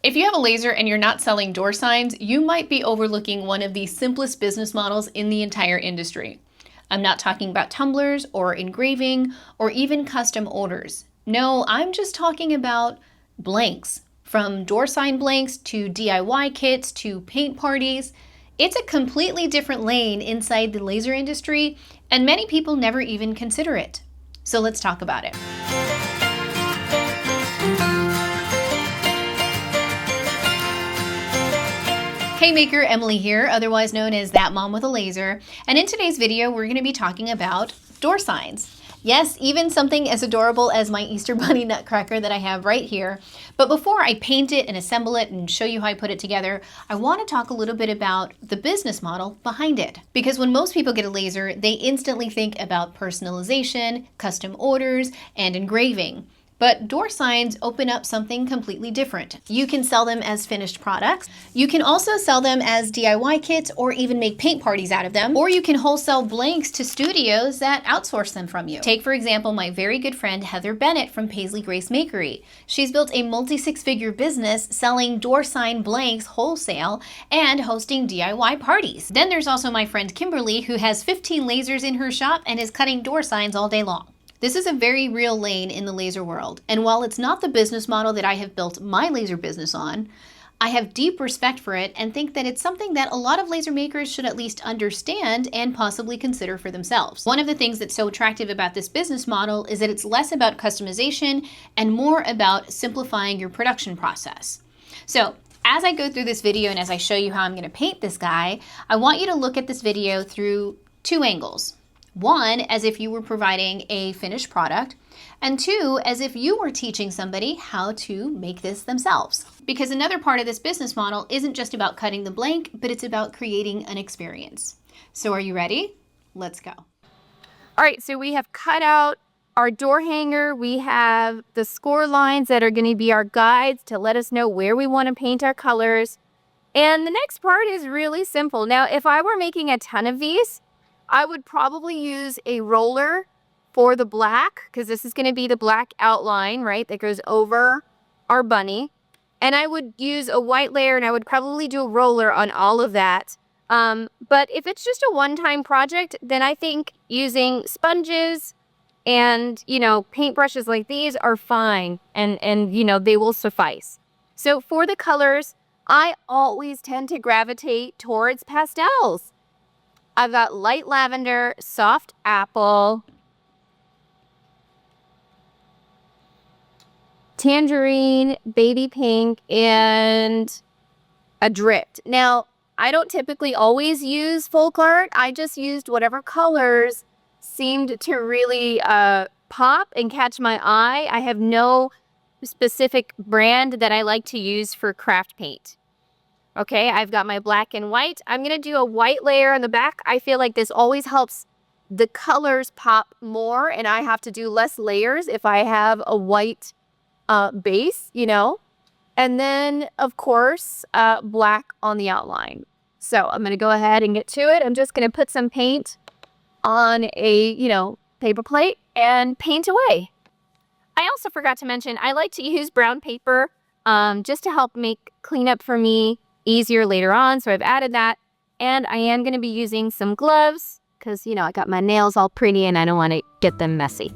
If you have a laser and you're not selling door signs, you might be overlooking one of the simplest business models in the entire industry. I'm not talking about tumblers or engraving or even custom orders. No, I'm just talking about blanks. From door sign blanks to DIY kits to paint parties. It's a completely different lane inside the laser industry, and many people never even consider it. So let's talk about it. Hey Maker, Emily here, otherwise known as That Mom with a Laser, and in today's video we're going to be talking about door signs. Yes, even something as adorable as my Easter Bunny nutcracker that I have right here. But before I paint it and assemble it and show you how I put it together, I want to talk a little bit about the business model behind it. Because when most people get a laser, they instantly think about personalization, custom orders, and engraving. But door signs open up something completely different. You can sell them as finished products. You can also sell them as DIY kits or even make paint parties out of them. Or you can wholesale blanks to studios that outsource them from you. Take, for example, my very good friend Heather Bennett from Paisley Grace Makery. She's built a multi-six-figure business selling door sign blanks wholesale and hosting DIY parties. Then there's also my friend Kimberly, who has 15 lasers in her shop and is cutting door signs all day long. This is a very real lane in the laser world, and while it's not the business model that I have built my laser business on, I have deep respect for it and think that it's something that a lot of laser makers should at least understand and possibly consider for themselves. One of the things that's so attractive about this business model is that it's less about customization and more about simplifying your production process. So, as I go through this video and as I show you how I'm going to paint this guy, I want you to look at this video through two angles. One, as if you were providing a finished product, and two, as if you were teaching somebody how to make this themselves. Because another part of this business model isn't just about cutting the blank, but it's about creating an experience. So are you ready? Let's go. All right, so we have cut out our door hanger. We have the score lines that are going to be our guides to let us know where we want to paint our colors. And the next part is really simple. Now, if I were making a ton of these, I would probably use a roller for the black, because this is going to be the black outline, right, that goes over our bunny. And I would use a white layer, and I would probably do a roller on all of that. But if it's just a one-time project, then I think using sponges and, paintbrushes like these are fine, and they will suffice. So for the colors, I always tend to gravitate towards pastels. I've got light lavender, soft apple, tangerine, baby pink, and a dripped. Now, I don't typically always use folk art. I just used whatever colors seemed to really pop and catch my eye. I have no specific brand that I like to use for craft paint. Okay, I've got my black and white. I'm going to do a white layer on the back. I feel like this always helps the colors pop more, and I have to do less layers if I have a white base, And then, of course, black on the outline. So I'm going to go ahead and get to it. I'm just going to put some paint on a, paper plate and paint away. I also forgot to mention, I like to use brown paper just to help make cleanup for me easier later on, so I've added that. And I am going to be using some gloves because, I got my nails all pretty and I don't want to get them messy.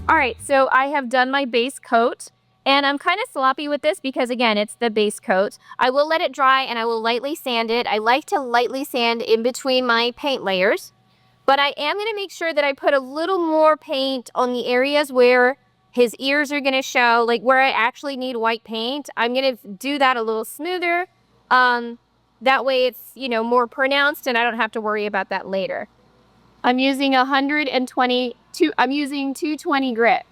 All right, so I have done my base coat, and I'm kind of sloppy with this because, again, it's the base coat. I will let it dry, and I will lightly sand it. I like to lightly sand in between my paint layers, but I am going to make sure that I put a little more paint on the areas where his ears are going to show, like where I actually need white paint. I'm going to do that a little smoother. That way it's, more pronounced, and I don't have to worry about that later. I'm using 220 grit.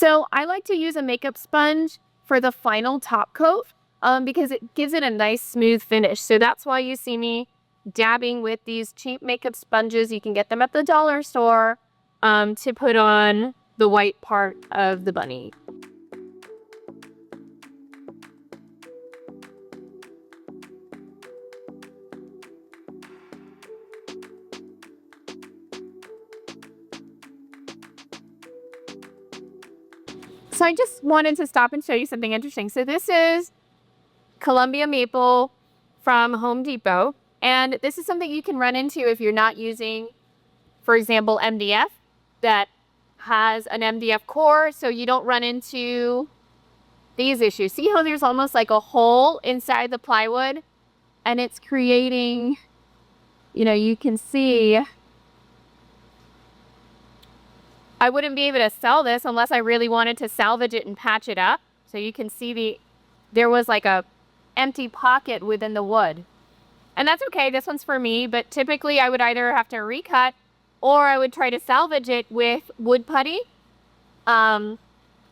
So I like to use a makeup sponge for the final top coat because it gives it a nice smooth finish. So that's why you see me dabbing with these cheap makeup sponges. You can get them at the dollar store to put on the white part of the bunny. So I just wanted to stop and show you something interesting. So this is Columbia maple from Home Depot. And this is something you can run into if you're not using, for example, MDF that has an MDF core, so you don't run into these issues. See how there's almost like a hole inside the plywood and it's creating, you know, you can see. I wouldn't be able to sell this unless I really wanted to salvage it and patch it up. So you can see there was like a empty pocket within the wood. And that's okay, this one's for me, but typically I would either have to recut or I would try to salvage it with wood putty. And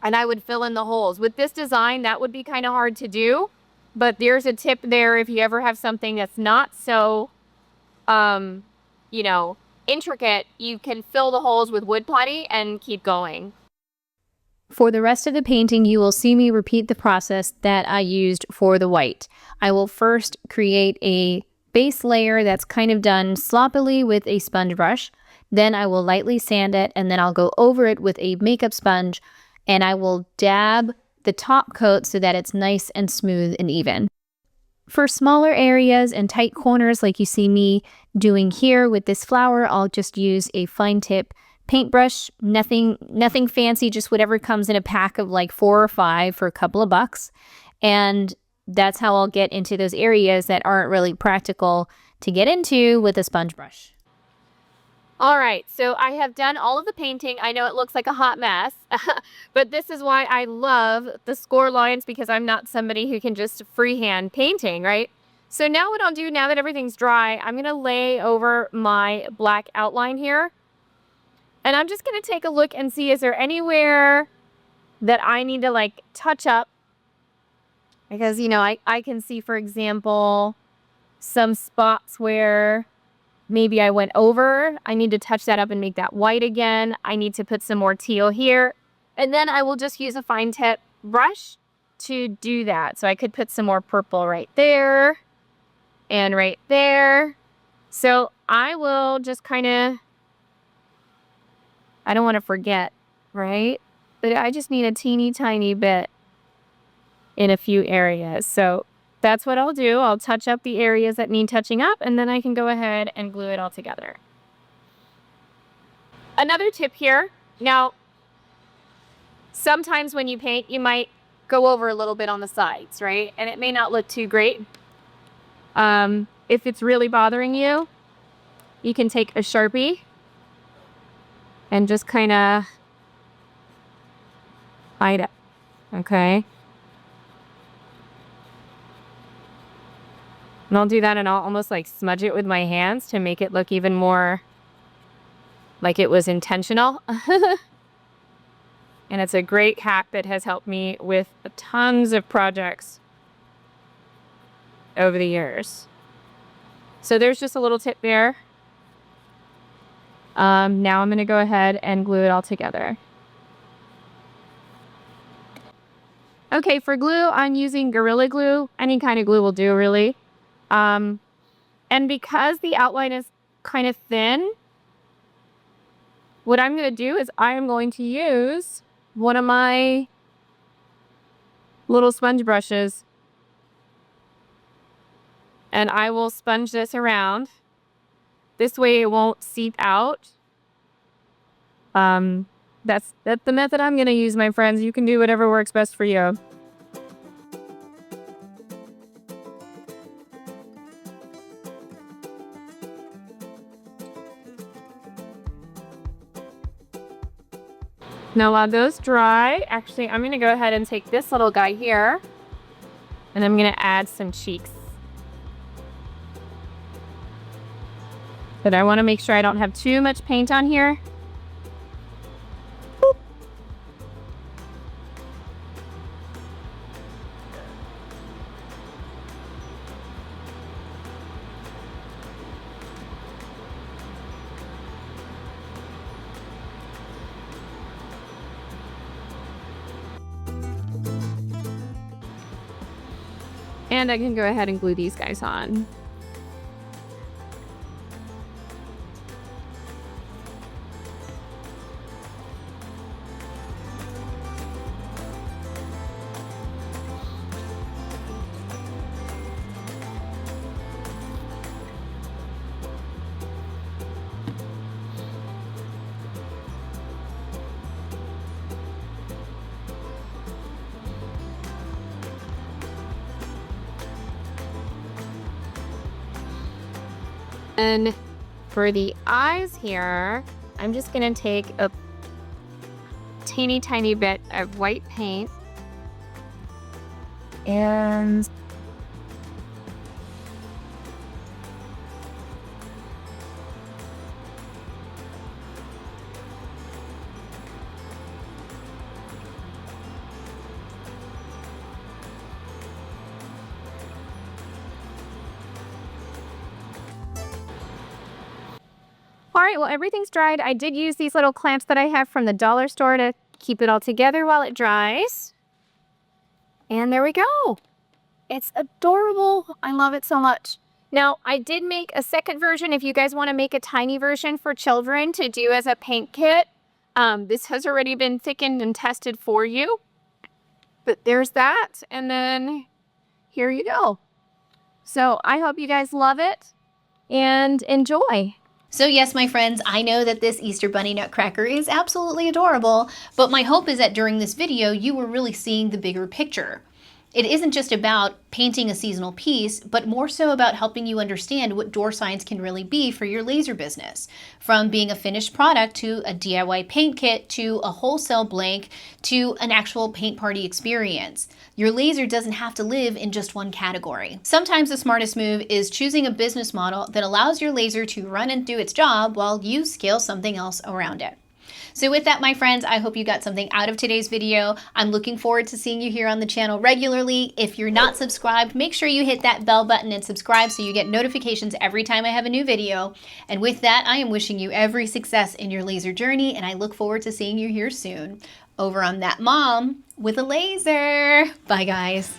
I would fill in the holes. With this design, that would be kind of hard to do, but there's a tip there if you ever have something that's not so, you know, intricate, you can fill the holes with wood putty and keep going. For the rest of the painting, you will see me repeat the process that I used for the white. I will first create a base layer that's kind of done sloppily with a sponge brush. Then I will lightly sand it, and then I'll go over it with a makeup sponge, and I will dab the top coat so that it's nice and smooth and even. For smaller areas and tight corners like you see me doing here with this flower, I'll just use a fine tip paintbrush, nothing fancy, just whatever comes in a pack of like 4 or 5 for a couple of bucks. And that's how I'll get into those areas that aren't really practical to get into with a sponge brush. All right, so I have done all of the painting. I know it looks like a hot mess, but this is why I love the score lines, because I'm not somebody who can just freehand painting, right? So now what I'll do, now that everything's dry, I'm gonna lay over my black outline here. And I'm just gonna take a look and see, is there anywhere that I need to like touch up? Because, you know, I can see, for example, some spots where maybe I went over. I need to touch that up and make that white again. I need to put some more teal here. And then I will just use a fine tip brush to do that. So I could put some more purple right there and right there. So I will just kind of, I don't want to forget, right? But I just need a teeny tiny bit in a few areas. So that's what I'll do. I'll touch up the areas that need touching up, and then I can go ahead and glue it all together. Another tip here. Now, sometimes when you paint, you might go over a little bit on the sides, right? And it may not look too great. If it's really bothering you, you can take a Sharpie and just kind of hide it, okay? And I'll do that, and I'll almost like smudge it with my hands to make it look even more like it was intentional. And it's a great hack that has helped me with tons of projects over the years. So there's just a little tip there. Now I'm gonna go ahead and glue it all together. Okay, for glue, I'm using Gorilla Glue. Any kind of glue will do, really. And because the outline is kind of thin, what I'm going to do is I am going to use one of my little sponge brushes, and I will sponge this around. This way it won't seep out. That's the method I'm going to use, my friends. You can do whatever works best for you. Now while those dry, actually I'm gonna go ahead and take this little guy here and I'm gonna add some cheeks. But I wanna make sure I don't have too much paint on here. Boop. And I can go ahead and glue these guys on. And for the eyes here, I'm just gonna take a teeny tiny bit of white paint and all right, well, everything's dried. I did use these little clamps that I have from the dollar store to keep it all together while it dries. And there we go. It's adorable. I love it so much. Now, I did make a second version if you guys want to make a tiny version for children to do as a paint kit. This has already been thickened and tested for you. But there's that. And then here you go. So I hope you guys love it and enjoy. So yes, my friends, I know that this Easter Bunny Nutcracker is absolutely adorable, but my hope is that during this video, you were really seeing the bigger picture. It isn't just about painting a seasonal piece, but more so about helping you understand what door signs can really be for your laser business. From being a finished product to a DIY paint kit to a wholesale blank to an actual paint party experience. Your laser doesn't have to live in just one category. Sometimes the smartest move is choosing a business model that allows your laser to run and do its job while you scale something else around it. So with that, my friends, I hope you got something out of today's video. I'm looking forward to seeing you here on the channel regularly. If you're not subscribed, make sure you hit that bell button and subscribe so you get notifications every time I have a new video. And with that, I am wishing you every success in your laser journey, and I look forward to seeing you here soon over on That Mom with a Laser. Bye, guys.